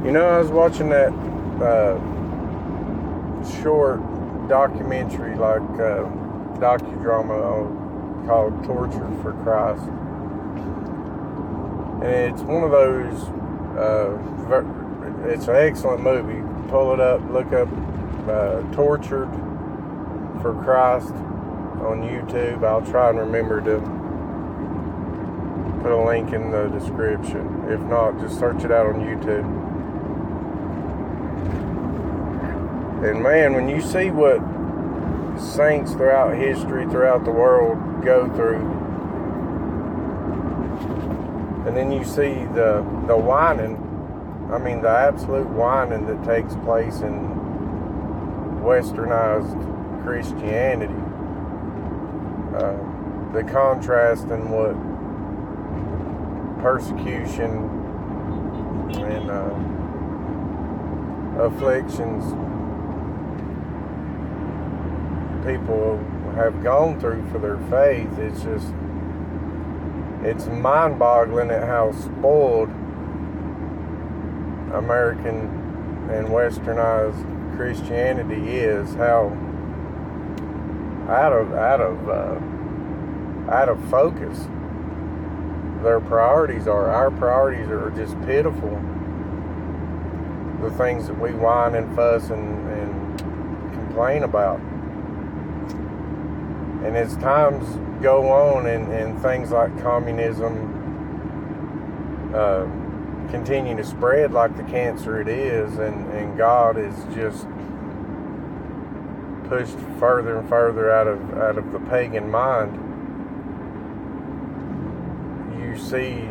You know, I was watching that short documentary, like docudrama called Torture for Christ. And it's one of those, it's an excellent movie. Pull it up, look up Tortured for Christ on YouTube. I'll try and remember to put a link in the description. If not, just search it out on YouTube. And man, when you see what saints throughout history, throughout the world go through, and then you see the whining, I mean the absolute whining that takes place in westernized Christianity, the contrast in what persecution and afflictions people have gone through for their faith. It's mind-boggling at how spoiled American and westernized Christianity is, how out of focus their priorities are. Our priorities are just pitiful. The things that we whine and fuss and complain about. And as times go on and things like communism continue to spread like the cancer it is, and God is just pushed further and further out of the pagan mind, you see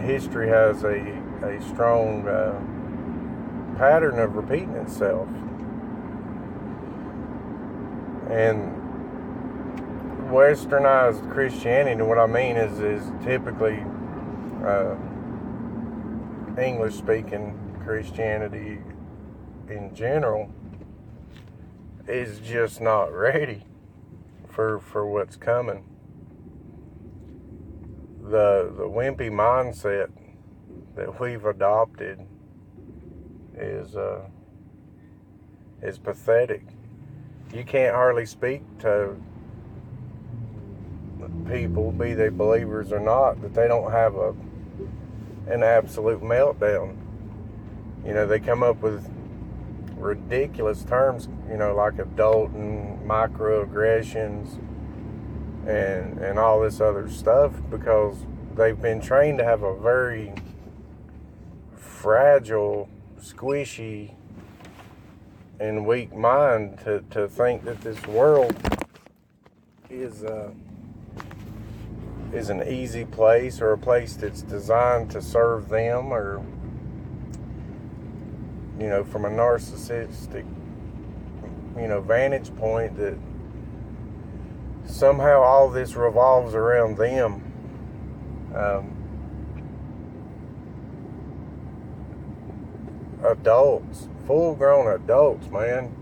history has a strong pattern of repeating itself. And westernized Christianity, what I mean is typically English-speaking Christianity in general is just not ready for what's coming. The wimpy mindset that we've adopted is pathetic. You can't hardly speak to people, be they believers or not, that they don't have an absolute meltdown. You know, they come up with ridiculous terms, you know, like adult and microaggressions and all this other stuff, because they've been trained to have a very fragile, squishy, and weak mind to think that this world is an easy place, or a place that's designed to serve them, or, you know, from a narcissistic, you know, vantage point, that somehow all this revolves around them. Adults, full-grown adults, man,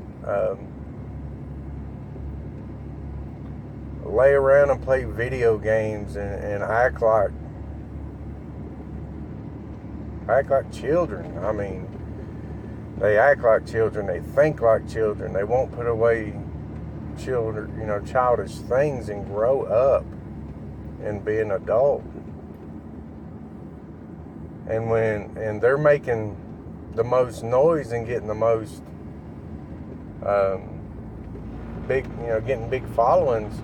lay around and play video games and act like children. I mean, they act like children, they think like children, they won't put away children, you know, childish things, and grow up and be an adult. And they're making the most noise and getting the most big, you know, getting big followings,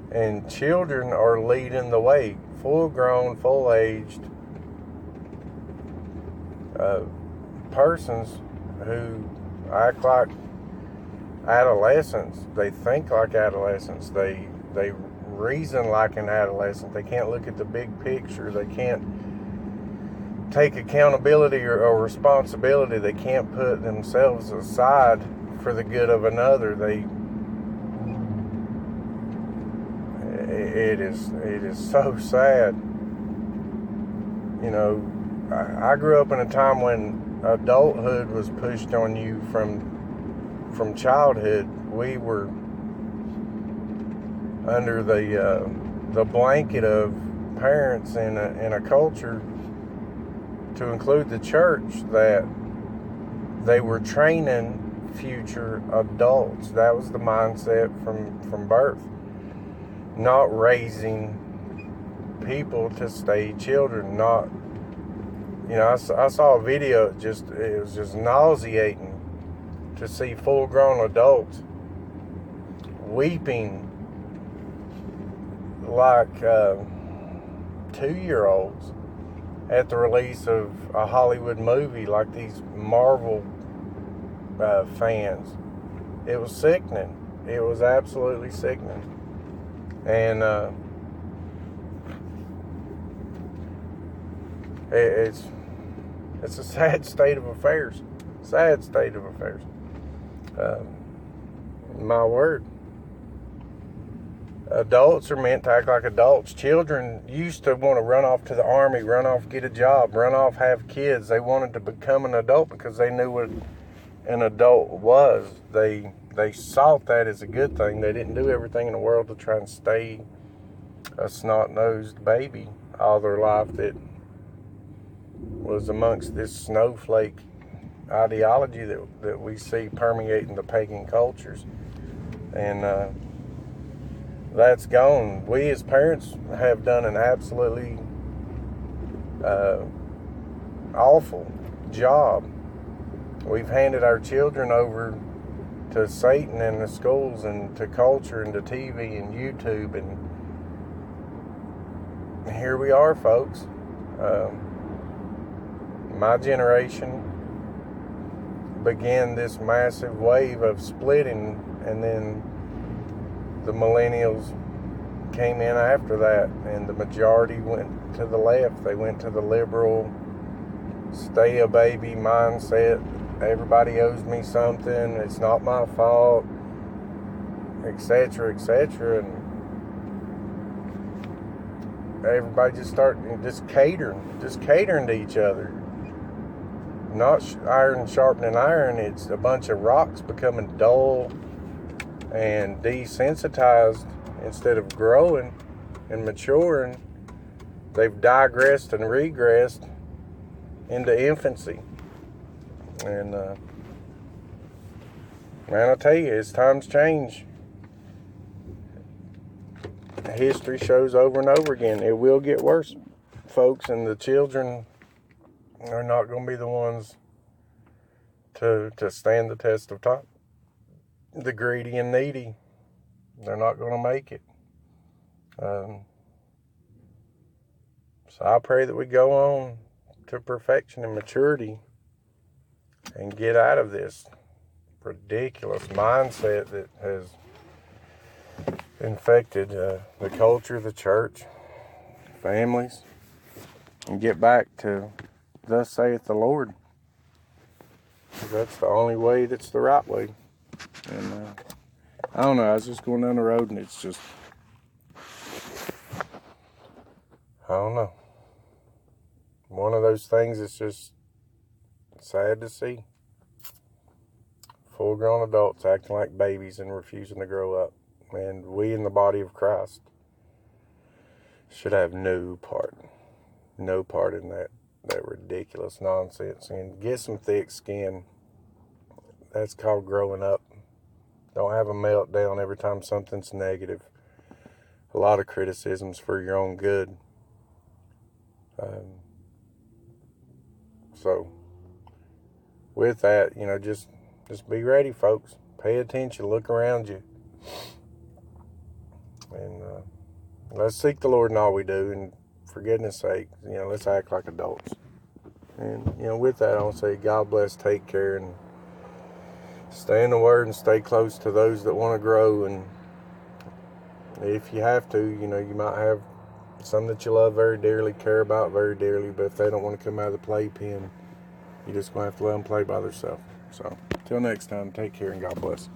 and children are leading the way. Full-grown, full-aged persons who act like adolescents. They think like adolescents. They reason like an adolescent. They can't look at the big picture. They can't take accountability or responsibility. They can't put themselves aside for the good of another. It is so sad. You know, I grew up in a time when adulthood was pushed on you from childhood. We were under the blanket of parents in a culture to include the church, that they were training future adults. That was the mindset from birth. Not raising people to stay children. Not, I saw a video, it was just nauseating to see full-grown adults weeping like 2-year-olds at the release of a Hollywood movie, like these Marvel fans. It was sickening. It was absolutely sickening. And it's a sad state of affairs. Sad state of affairs. My word. Adults are meant to act like adults. Children used to want to run off to the army, run off, get a job, run off, have kids. They wanted to become an adult because they knew what an adult was. They sought that as a good thing. They didn't do everything in the world to try and stay a snot-nosed baby all their life that was amongst this snowflake ideology that we see permeating the pagan cultures. And that's gone. We as parents have done an absolutely awful job. We've handed our children over to Satan and the schools and to culture and to TV and YouTube, and here we are, folks. My generation began this massive wave of splitting, and then the millennials came in after that, and the majority went to the left. They went to the liberal, stay a baby mindset. Everybody owes me something. It's not my fault, etc., etc. And everybody just catering to each other. Not iron sharpening iron. It's a bunch of rocks becoming dull and desensitized instead of growing and maturing. They've digressed and regressed into infancy. And man, I tell you, as times change, history shows over and over again, it will get worse, folks, and the children are not going to be the ones to stand the test of time. The greedy and needy, they're not going to make it. So I pray that we go on to perfection and maturity and get out of this ridiculous mindset that has infected the culture, the church, families, and get back to thus saith the Lord. That's the only way that's the right way. And I don't know, I was just going down the road and it's just, I don't know. One of those things that's just sad to see. Full-grown adults acting like babies and refusing to grow up. And we in the body of Christ should have no part in that ridiculous nonsense. And get some thick skin. That's called growing up. Don't have a meltdown every time something's negative. A lot of criticisms for your own good. So, with that, just be ready, folks. Pay attention. Look around you. And let's seek the Lord in all we do. And for goodness sake, let's act like adults. And, with that, I want to say God bless, take care, and stay in the Word and stay close to those that want to grow. And if you have to, you might have some that you love very dearly, care about very dearly, but if they don't want to come out of the playpen, you're just going to have to let them play by themselves. So, till next time, take care and God bless.